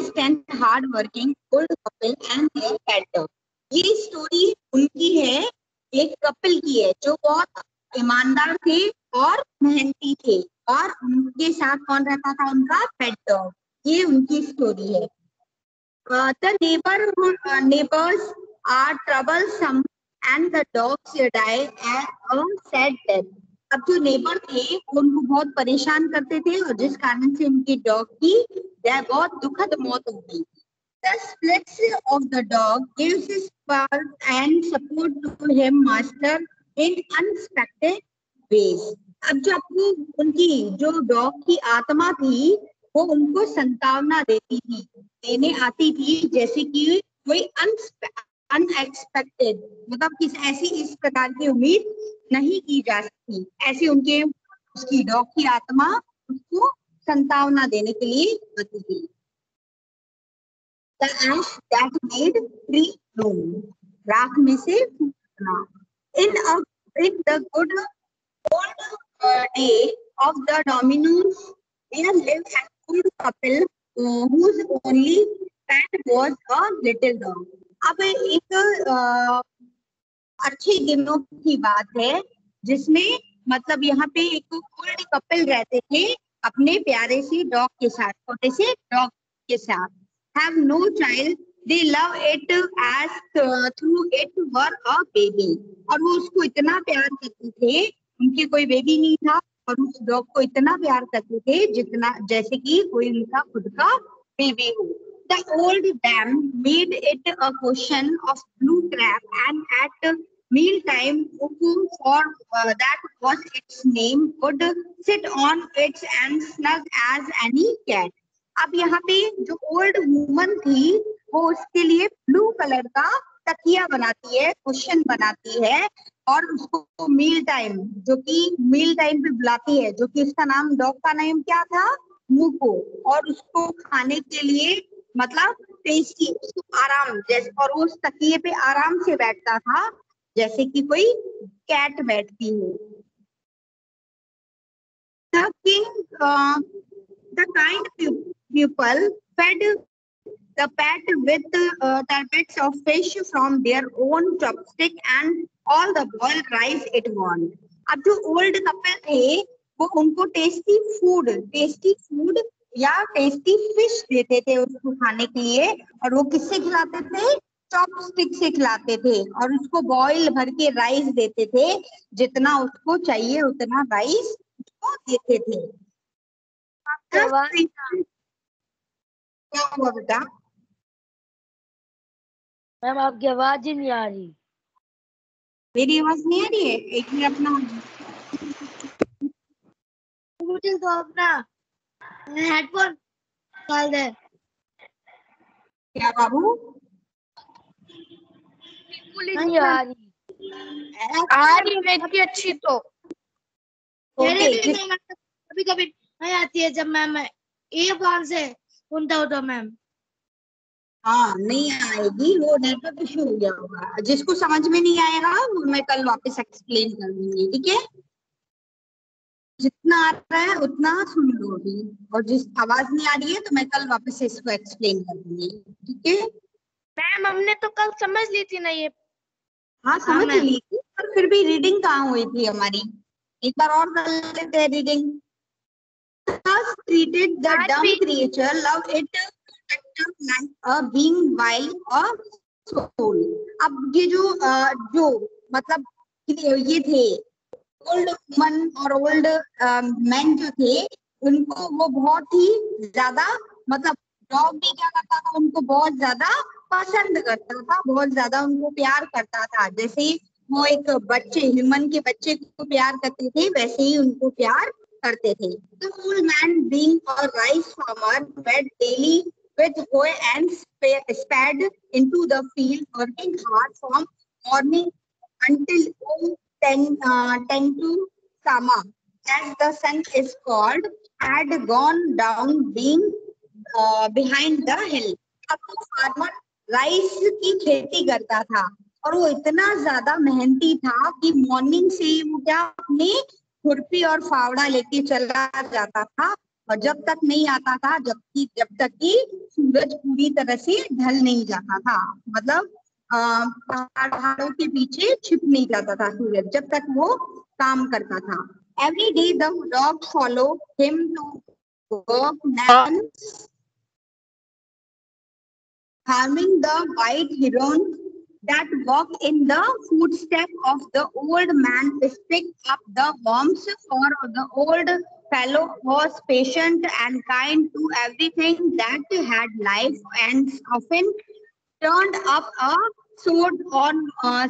Honest and hard working old couple and their pet dog. ये story उनकी है, एक कपल की है जो बहुत ईमानदार थे और मेहनती थे, और उनके साथ कौन रहता था? उनका पेट डॉग। ये उनकी स्टोरी है। The neighbors are troublesome and the dogs die at a sad death. अब जो नेबर थे वो उनको बहुत परेशान करते थे और जिस कारण से उनकी डॉग की बहुत दुखद मौत हो गई। The splits of the dog gives his power and support to him master in unexpected ways. अब जो अपनी उनकी जो डॉग की आत्मा थी वो उनको संतावना देने आती थी, जैसे कि कोई अनएक्सपेक्टेड, मतलब किस ऐसी इस प्रकार की उम्मीद नहीं की जा सकती, ऐसी उनके उसकी डॉग की आत्मा उसको संतावना देने के लिए आती थी। The ash that made tree bloom, राख में से फूटना। In the good old day of the Dominos, there lived an old couple whose only pet was a little dog. अब एक अच्छे दिनों की बात है जिसमें मतलब यहाँ पे एक ओल्ड कपल रहते थे अपने प्यारे से डॉग के साथ, छोटे से डॉग के साथ। Have no child, they love it as through it were a baby. और वो उसको इतना प्यार करते थे, उनके कोई बेबी नहीं था और उस डॉग को इतना प्यार करते थे जितना जैसे कि कोई उनका खुद का बेबी हो। The old dame made it a question of blue crab, and at mealtime, Uku, for that was its name, would sit on it and snug as any cat. अब यहाँ पे जो ओल्ड वुमन थी वो उसके लिए blue colour का तकिया बनाती है, कुशन बनाती है और उसको मील टाइम, जो कि मील टाइम पे बुलाती है, जो कि उसका नाम, डॉग का नाम क्या था? मुको। और उसको खाने के लिए मतलब टेस्टी, उसको आराम जैसे, और वो उस तकिए पे आराम से बैठता था जैसे कि कोई कैट बैठती हो। The king, the kind people fed the pet with turbits of fish from their own chopstick and all the boiled rice it wanted. अब जो ओल्ड कपल थे वो उनको टेस्टी फूड या टेस्टी फिश देते थे उसको खाने के लिए, और वो किससे खिलाते थे? चॉपस्टिक से खिलाते थे, और उसको बॉयल भर के राइस देते थे, जितना उसको चाहिए उतना राइस उसको देते थे। क्या हुआ बेटा? मैम आपकी आवाज ही नहीं आ रही। मेरी आवाज नहीं आ रही है? एक मिनट, अपना मुझे तो अपना हेडफोन डाल दे। क्या बाबू? बिल्कुल ही नहीं आ रही है इतनी अच्छी तो। कभी कभी नहीं आती है जब मैम ईयरफोन से सुनता हूँ तो मैम। हाँ नहीं आएगी, वो नेटवर्क इशू हो गया होगा। जिसको समझ में नहीं आएगा वो मैं कल वापस एक्सप्लेन कर दूंगी, ठीक है? जितना आ रहा है उतना सुन लो अभी, और जिस आवाज नहीं आ रही है तो मैं कल वापस से इसको एक्सप्लेन कर दूंगी, ठीक है? मैम हमने तो कल समझ ली थी ना ये। हाँ समझ ली थी, पर फिर भी रीडिंग कहाँ हुई थी हमारी? एक बार और कर लेते हैं reading. Thus treated the dumb creature, love it like a being while a soul. अब ये जो मतलब ये थे ओल्ड वुमन और ओल्ड मैन जो थे, उनको वो बहुत ही ज्यादा, मतलब डॉग भी क्या करता था, उनको बहुत ज्यादा पसंद करता था, बहुत ज्यादा उनको प्यार करता था। जैसे वो एक बच्चे, ह्यूमन के बच्चे को प्यार करते थे वैसे ही उनको प्यार करते थे। The old man, being a rice farmer, fed daily with hoe and spade into the field, working hard from morning until 10 to Sama, as the sun is called, had gone down being behind the hill. अब तो farmer rice की खेती करता था और वो इतना ज्यादा मेहनती था कि मॉर्निंग से ही वो क्या अपनी खुरपी और फावड़ा लेके चला जाता था और जब तक नहीं आता था, जब तक कि सूरज पूरी तरह से ढल नहीं जाता था, मतलब पहाड़ों के पीछे छिप नहीं जाता था सूरज, जब तक वो काम करता था। Every day the dog follow him to work, harming the white heron that walk in the footsteps of the old man picked up the worms, for the old fellow was patient and kind to everything that had life, and often turned up a sword on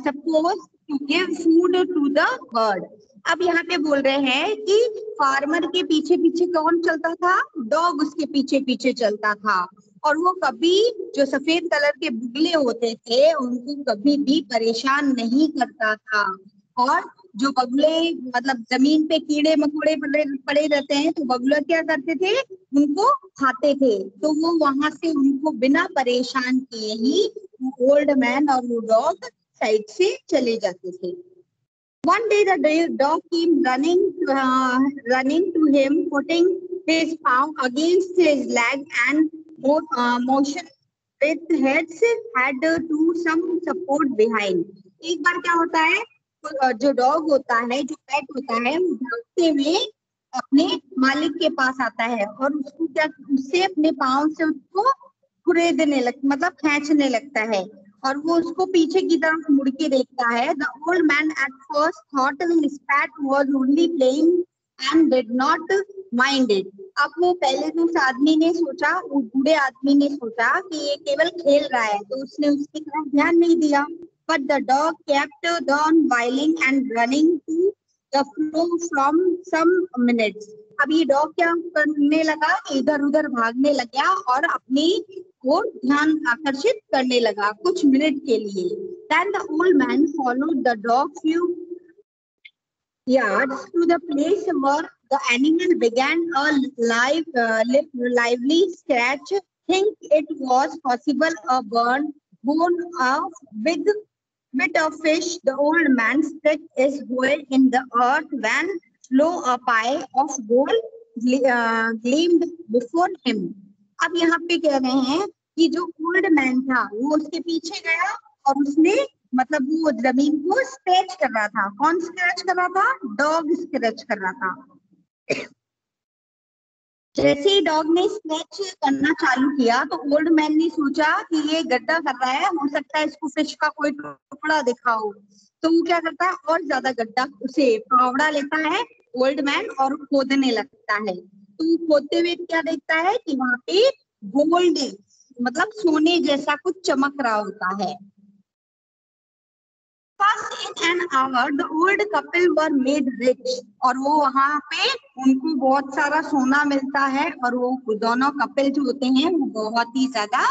supposed to give food to the bird. अब यहाँ पे बोल रहे हैं कि farmer के पीछे पीछे कौन चलता था? डॉग उसके पीछे पीछे चलता था, और वो कभी जो सफेद कलर के बुगले होते थे उनको कभी भी परेशान नहीं करता था। और जो बगुले मतलब जमीन पे कीड़े मकोड़े पड़े रहते हैं तो बगुला क्या करते थे? उनको खाते थे। तो वो वहां से उनको बिना परेशान किए ही ओल्ड मैन और वो डॉग साइड से चले जाते थे। One day the dog came running to him, putting his paw against his leg and motion with heads had to some support behind. एक बार क्या होता है, जो डॉग होता है, जो पेट होता है, वो भागते हुए अपने मालिक के पास आता है और उसको क्या, उससे अपने पाँव से उसको कुरेदने मतलब खींचने लगता है, और वो उसको पीछे की तरफ मुड़ के देखता है। The old man at first thought his pet was only playing and did not mind it. अब वो पहले तो उस आदमी ने सोचा, उस बूढ़े आदमी ने सोचा कि ये केवल खेल रहा है, तो उसने उसकी तरफ ध्यान नहीं दिया। But the dog kept on whiling and running to the floor from some minutes. अब ये डॉग क्या करने लगा? इधर उधर भागने लगा और अपनी ओर ध्यान आकर्षित करने लगा कुछ मिनट के लिए। Then the old man followed the dog few yards to the place where the animal began a lively scratch. Think it was possible a bone of big bit of fish. The old man stuck his hole in the earth when lo a pie of gold gleamed before him. अब यहाँ पे कह रहे हैं कि जो old man था वो उसके पीछे गया और उसने मतलब वो जमीन को स्क्रैच कर रहा था। कौन स्क्रैच कर रहा था? डॉग स्क्रैच कर रहा था। जैसे ही डॉग ने स्क्रैच करना चालू किया तो ओल्ड मैन ने सोचा कि ये गड्ढा कर रहा है, हो सकता है इसको फिश का कोई टुकड़ा दिखा हो। तो वो क्या करता है, और ज्यादा गड्ढा उसे फावड़ा लेता है ओल्ड मैन और खोदने लगता है। तो खोदते हुए क्या देखता है कि वहां पे गोल्ड मतलब सोने जैसा कुछ चमक रहा होता है। First in an hour, the old couple were made rich. और वो वहां पे उनको बहुत सारा सोना मिलता है और वो दोनों कपल जो होते हैं वो बहुत ही ज्यादा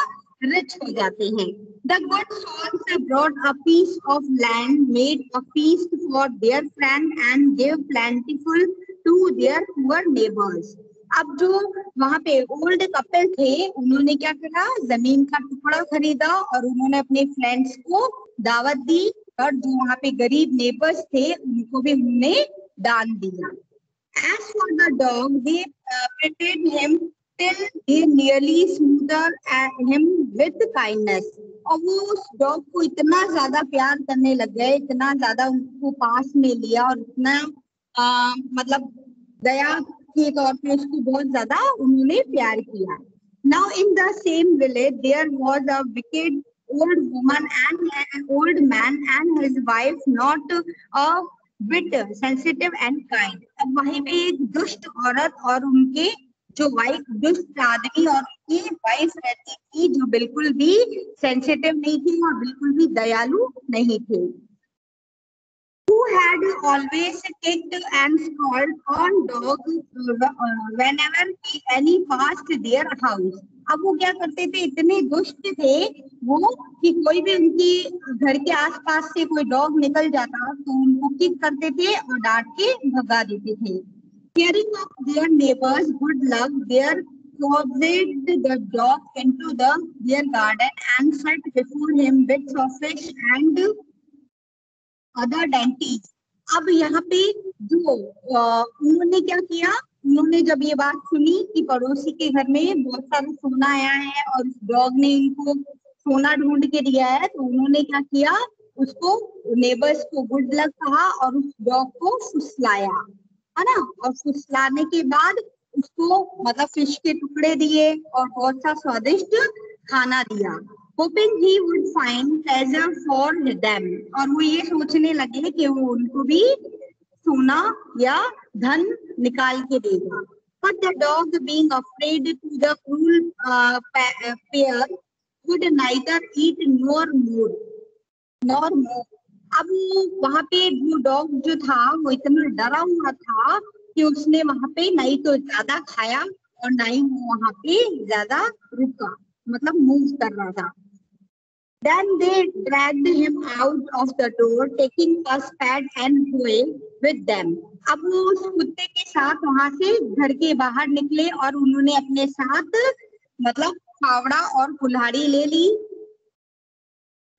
रिच हो जाते हैं। The good souls brought a piece of land, made a feast for their friend and gave plentiful to their poor neighbors. अब जो वहां पे ओल्ड कपल थे उन्होंने क्या करा, जमीन का टुकड़ा खरीदा और उन्होंने अपने फ्रेंड्स को दावत दी और जो वहां पे गरीब नेबर्स थे उनको भी उन्होंने दान दिया। As for the dog, they petted him till they nearly smothered him with kindness. और वो उस डॉग को इतना ज्यादा प्यार करने लग गए, इतना ज्यादा उसको पास में लिया और इतना मतलब दया के तौर पे उसको बहुत ज्यादा उन्होंने प्यार किया। Now in the same village there was a wicked old woman and an old man and his wife, not a bit sensitive and kind. अब वहीं पे एक दुष्ट औरत और उनके जो वाइफ, दुष्ट आदमी और उनकी वाइफ रहती थी जो बिल्कुल भी सेंसिटिव नहीं थी और बिल्कुल भी दयालु नहीं थे। Who had always kicked and scolded on dog whenever any passed their house. अब वो क्या करते थे, इतने दुष्ट थे वो कि कोई भी उनकी घर के आसपास से कोई डॉग निकल जाता तो उनको किक करते थे और डांट के भगा देते थे। Hearing of their neighbors' good luck, there caused the dog into their garden and set before him bits of fish and other dainties. अब यहाँ पे जो उन्होंने क्या किया, उन्होंने जब ये बात सुनी कि पड़ोसी के घर में बहुत सारा सोना आया है और उस डॉग ने इनको सोना ढूंढ के दिया है, तो उन्होंने क्या किया, उसको नेबर्स को गुड लक कहा और उस डॉग को फुसलाया, है ना। और फुसलाने के बाद उसको मतलब फिश के टुकड़े दिए और बहुत सा स्वादिष्ट खाना दिया। Hoping he would find treasure for them, और वो ये सोचने लगे कि वो उनको भी सोना या धन निकाल के देगा। But the dog, being afraid to the cruel pair, would neither eat nor move. अब वहां पे वो डॉग जो था वो इतना डरा हुआ था कि उसने वहां पे नहीं तो ज्यादा खाया और ना ही वो वहां पे ज्यादा रुका, मतलब मूव कर रहा था। Then they dragged him out of the door, taking a spade and hoe with them. अब वो उस कुत्ते के साथ वहां से घर के बाहर निकले और उन्होंने अपने साथ मतलब फावड़ा और कुल्हाड़ी ले ली।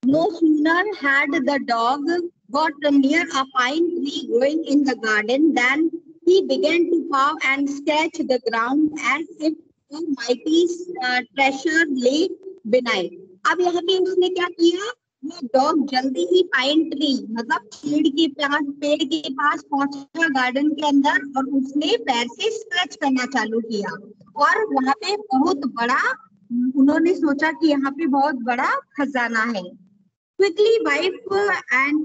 No sooner had the dog got near a pine tree growing in the garden than he began to paw and scratch the ground as if a mighty treasure lay beneath. अब यहाँ पे उसने क्या किया, वो डॉग जल्दी ही pine tree मतलब पेड़ के पास पहुंचा गार्डन के अंदर और उसने पैर से स्क्रैच करना चालू किया और वहां पे बहुत बड़ा, उन्होंने सोचा कि यहाँ पे बहुत बड़ा खजाना है। Quickly, wife and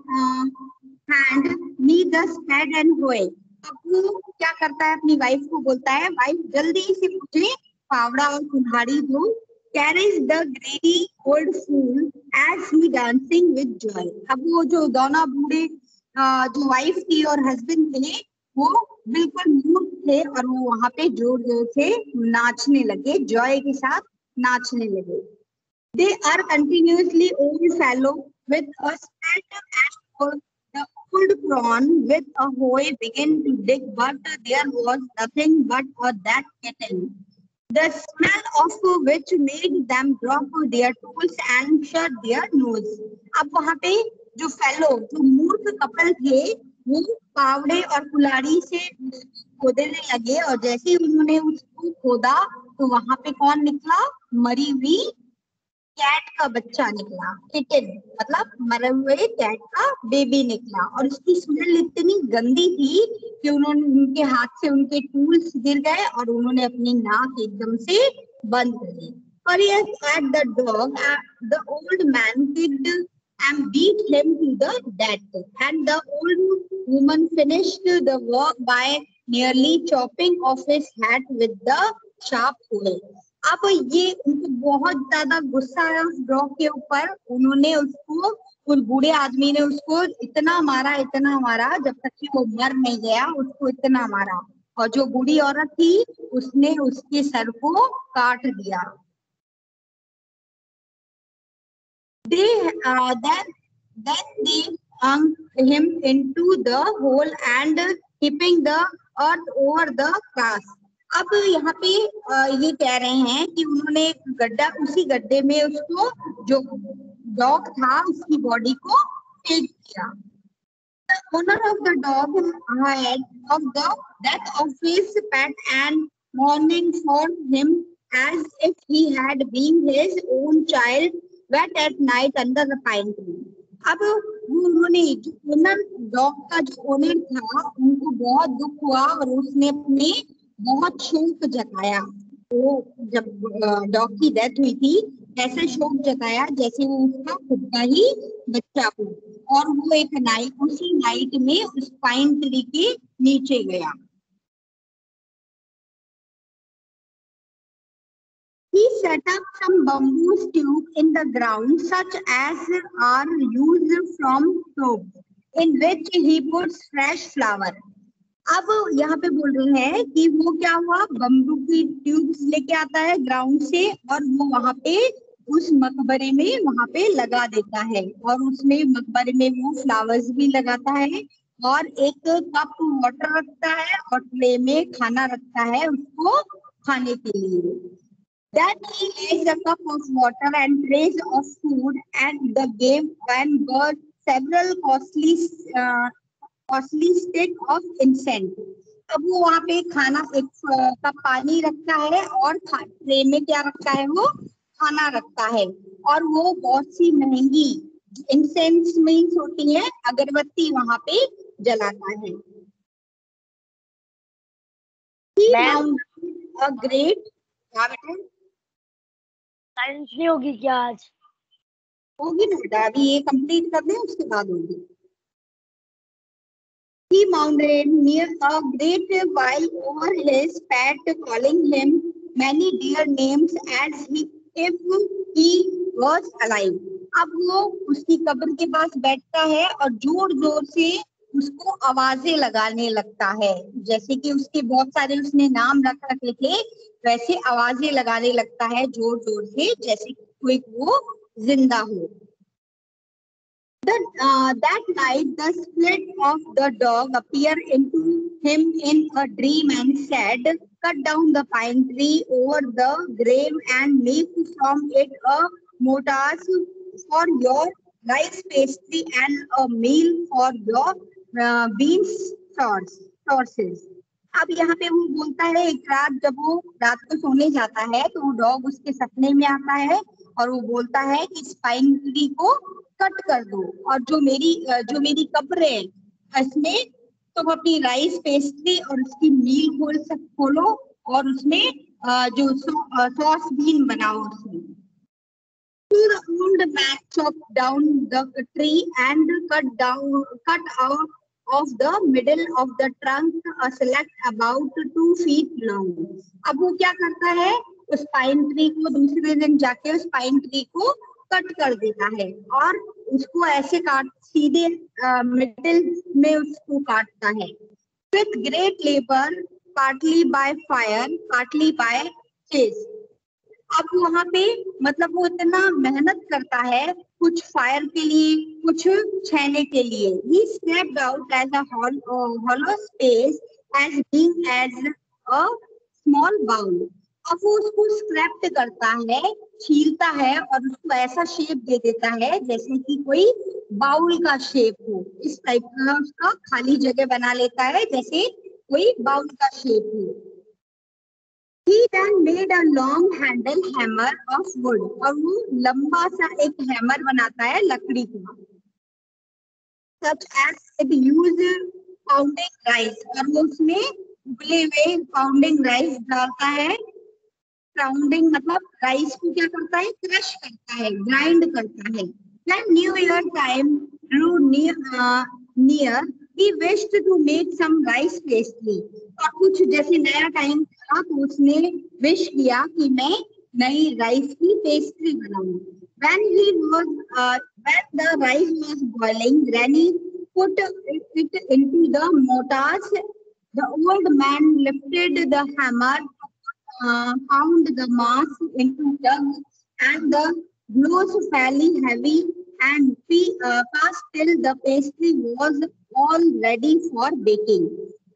hand me the spade and hoe. अब वो क्या करता है, अपनी वाइफ को बोलता है, वाइफ जल्दी से मुझे फावड़ा और कुल्हाड़ी दो। Carries the greedy old fool as he dancing with joy. अब वो जो दोनों बूढ़े जो वाइफ थी और हस्बैंड थे वो बिल्कुल मूर्ख थे और वो वहां पे जोर जोर से नाचने लगे, जॉय के साथ नाचने लगे। They are continuously old fellow with a spade and the old prawn with a hoe began to dig, but there was nothing but that kitten, the smell of which made them drop their tools and shut their nose. अब वहाँ पे जो fellow, जो मूर्ख couple थे, वो पावड़े और कुल्हाड़ी से खोदने लगे और जैसे ही उन्होंने उसको खोदा तो वहां पे कौन निकला, मरी हुई कैट का बच्चा निकला, किटन मतलब मरे हुए कैट का बेबी निकला। और उसकी स्मेल इतनी गंदी थी कि उन्होंने उनके हाथ से उनके टूल्स गिर गए और उन्होंने अपनी नाक एकदम से बंद कर दी। Furious at the dog, the old man kicked and beat him to the death, and the old woman finished the work by nearly chopping off his head with the sharp hoe. अब ये उनको बहुत ज्यादा गुस्सा आया उस dog के ऊपर, उन्होंने उसको, उस बूढ़े आदमी ने उसको इतना मारा जब तक कि वो मर नहीं गया, उसको इतना मारा और जो बूढ़ी औरत थी उसने उसके सर को काट दिया। Then they hung him into the hole and keeping the earth over the grass. अब यहाँ पे ये कह रहे हैं कि उन्होंने एक गड्ढा, उसी गड्ढे में उसको, जो डॉग था उसकी बॉडी को फेंक दिया। The owner of the dog heard of the death of his pet and mourning for him as if he had been his own child, wet at night under the pine tree. अब उन्होंने, जो owner, dog का जो owner था, उनको बहुत दुख हुआ और उसने अपने बहुत शोक जताया। वो जब डॉग की डेथ हुई थी ऐसे शोक जताया जैसे वो उसका खुद का ही बच्चा हो, और वो एक नाइट, उसी नाइट में उस पाइन ट्री के नीचे गया। He set up some bamboo tubes in the ground, such as are used from soap, in which he puts fresh flour. अब यहाँ पे बोल रहे हैं कि वो क्या हुआ, बम्बू की ट्यूब्स लेके आता है ग्राउंड से और वो वहां पे उस मकबरे में वहां पे लगा देता है और उसमें मकबरे में वो फ्लावर्स भी लगाता है और एक कप वाटर रखता है और ट्रे में खाना रखता है उसको खाने के लिए। Then he lays a cup of water and trays of food and the game and bird several costly stick of incense. अब वो वहाँ पे खाना, एक कप पानी रखता है और ट्रे में क्या रखता है, वो खाना रखता है, और वो बहुत सी महंगी इंसेंस मीन्स होती है अगरबत्ती वहाँ पे जलाता है। He mounted a great, हाँ बेटा साइंस नहीं होगी क्या आज? होगी ना बेटा, अभी ये कंप्लीट कर दें उसके बाद होगी। He mounted near a great while over his pet, calling him many dear names as if he was alive. अब वो उसकी कब्र के पास बैठता है और जोर जोर से उसको आवाजें लगाने लगता है, जैसे कि उसके बहुत सारे उसने नाम रख रखे थे, वैसे आवाजें लगाने लगता है जोर जोर से, जैसे कोई वो जिंदा हो। That night, the spirit of the dog appeared into him in a dream and said, "Cut down the pine tree over the grave and make from it a mortar for your rice pastry and a meal for your beans sources." अब यहाँ पे वो बोलता है, एक रात जब वो रात को सोने जाता है तो वो डॉग उसके सपने में आता है और वो बोलता है कि इस पाइन ट्री को कट कर दो और जो मेरी कब्र है इसमें तुम अपनी राइस पेस्ट्री और उसकी मील खोलो और उसमें जो सॉस बीन बनाओ उसमें। So the old man chopped down the tree and cut out of the middle of the trunk a select about 2 feet long. अब वो क्या करता है, उस पाइन ट्री को दूसरे दिन जाके उस पाइन ट्री को कट कर देता है और उसको ऐसे सीधे मिडिल में उसको काटता है। With great labor, partly by fire, partly by chase. अब वहाँ पे मतलब वो इतना मेहनत करता है, कुछ फायर के लिए कुछ छेने के लिए। He stepped out as a hollow space as big as a small bowl. अब वो उसको स्क्रैप्ट करता है, छीलता है और उसको ऐसा शेप दे देता है जैसे कि कोई बाउल का शेप हो, इस टाइप का उसका खाली जगह बना लेता है जैसे कोई बाउल का शेप हो। He then made a long handle hammer of wood. और वो लंबा सा एक हैमर बनाता है लकड़ी का। Such as it used pounding rice. और वो उसमें उबले हुए pounding rice डालता है। Pounding मतलब राइस को क्या करता है, क्रश करता है, ग्राइंड करता है। When New Year time drew near, he wished to make some rice pastry. और कुछ जैसे नया टाइम था तो उसने विश किया कि मैं नई राइस की पेस्ट्री बनाऊं। When the rice was boiling, Granny put it into the mortars. The old man lifted the hammer, pound the mass into jugs, and the blows fairly heavy and passed till the pastry was all ready for baking.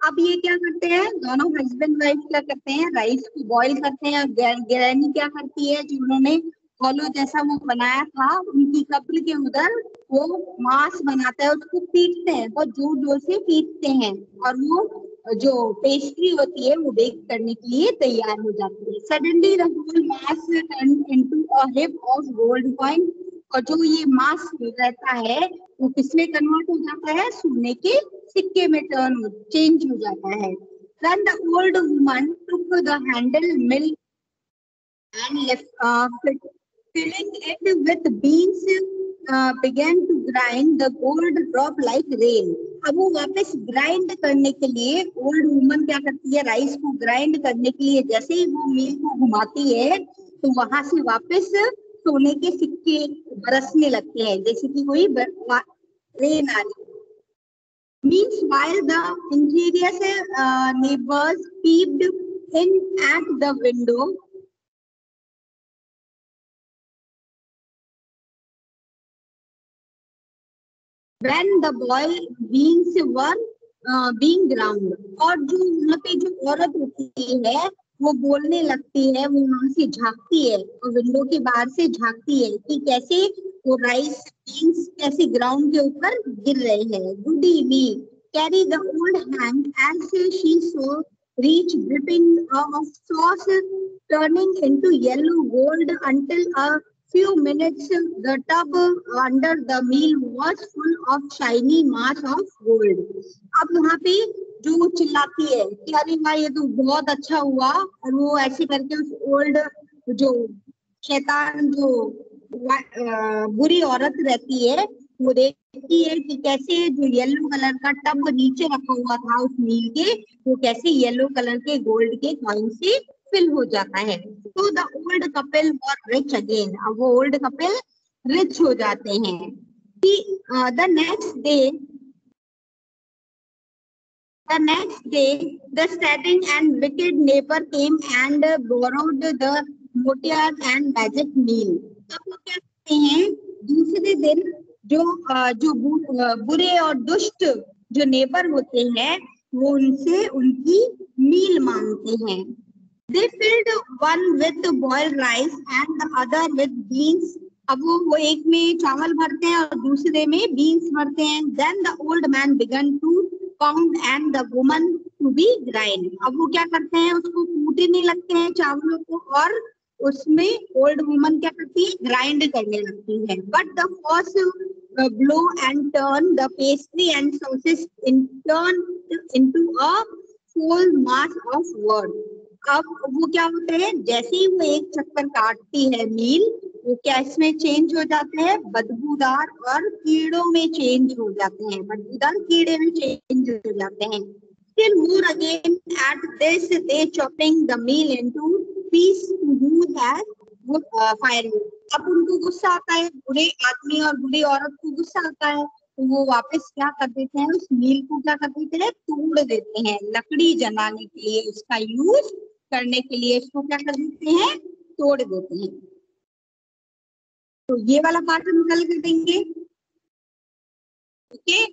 अब ये क्या करते हैं, दोनों husband wife क्या करते हैं, rice को बॉईल करते हैं। ग्रैनी क्या करती है, जो उन्होंने हॉलो जैसा वो बनाया था उनकी कब्र के उधर वो मांस बनाता है, उसको पीटते हैं, बहुत जोर जोर से पीटते हैं और वो जो पेस्ट्री होती है वो बेक करने के लिए तैयार हो जाती है। Suddenly the whole mass turn into a heap of gold coin. और जो ये मास रहता है वो किसमें कन्वर्ट हो जाता है, सोने के सिक्के में चेंज हो जाता है। Then the old woman took the handle mill and filling it with beans, began to grind the gold drop like rain. अब वो वापस ग्राइंड करने के लिए ओल्ड वुमन क्या करती है, राइस को ग्राइंड करने के लिए जैसे ही वो मिल को घुमाती है तो वहां से वापस सोने के सिक्के बरसने लगते हैं जैसे कि कोई रेन आ रही। Meanwhile, the interior neighbors peeped in at the window. When the boiled beans were being ground. और जो वहाँ पे जो औरत होती है वो बोलने लगती है, वो वहां से झांकती है और विंडो के बाहर से झांकती है कि कैसे वो राइस बीन्स कैसे ग्राउंड के ऊपर गिर रहे हैं। Good evening, carry the old hand as she saw reach dripping of sauce turning into yellow gold until a few minutes the tub under the mill was full of shiny mass of gold. अब यहाँ पे जो चिल्लाती है कि अरे वाह ये तो बहुत अच्छा हुआ, और वो ऐसे करके उस ओल्ड जो शैतान जो बुरी औरत रहती है वो देखती है कि कैसे जो येलो कलर का टब नीचे रखा हुआ था उस मील के, वो कैसे येलो कलर के गोल्ड के कॉइन से फिल हो जाता है. तो the old couple were rich again. अब वो ओल्ड कपल रिच हो जाते हैं. The next day, the saddened and wicked neighbor came and borrowed the motias and magic meal. अब वो क्या करते हैं, दूसरे दिन जो बुरे और दुष्ट जो नेबर होते हैं वो उनसे उनकी मील मांगते हैं. They filled one with boiled rice and the other with beans. अब वो एक में चावल भरते हैं और दूसरे में बीन्स भरते हैं. Then the old man began to pound and the woman to be grind. अब वो क्या करते हैं, उसको कूटने लगते हैं चावलों को, और उसमें ओल्ड वुमन क्या करती है, ग्राइंड करने लगती है. But the first blow and turn the pastry and sauces into a whole mass of word. अब वो क्या होता है, जैसे ही वो एक चक्कर काटती है मील, वो क्या इसमें चेंज हो जाते हैं, बदबूदार और कीड़ों में चेंज हो जाते हैं, बदबूदार कीड़े में चेंज हो जाते हैं. Still more again at this they chopping the meal into piece to use as firewood. अब उनको गुस्सा आता है, बुरे आदमी और बुरी औरत को गुस्सा आता है, तो वो वापस क्या कर देते हैं, उस मील को क्या कर देते हैं, तोड़ देते हैं. लकड़ी जलाने के लिए, उसका यूज करने के लिए इसको क्या कर देते हैं, तोड़ देते हैं. तो ये वाला पार्ट हम कल करेंगे. ओके.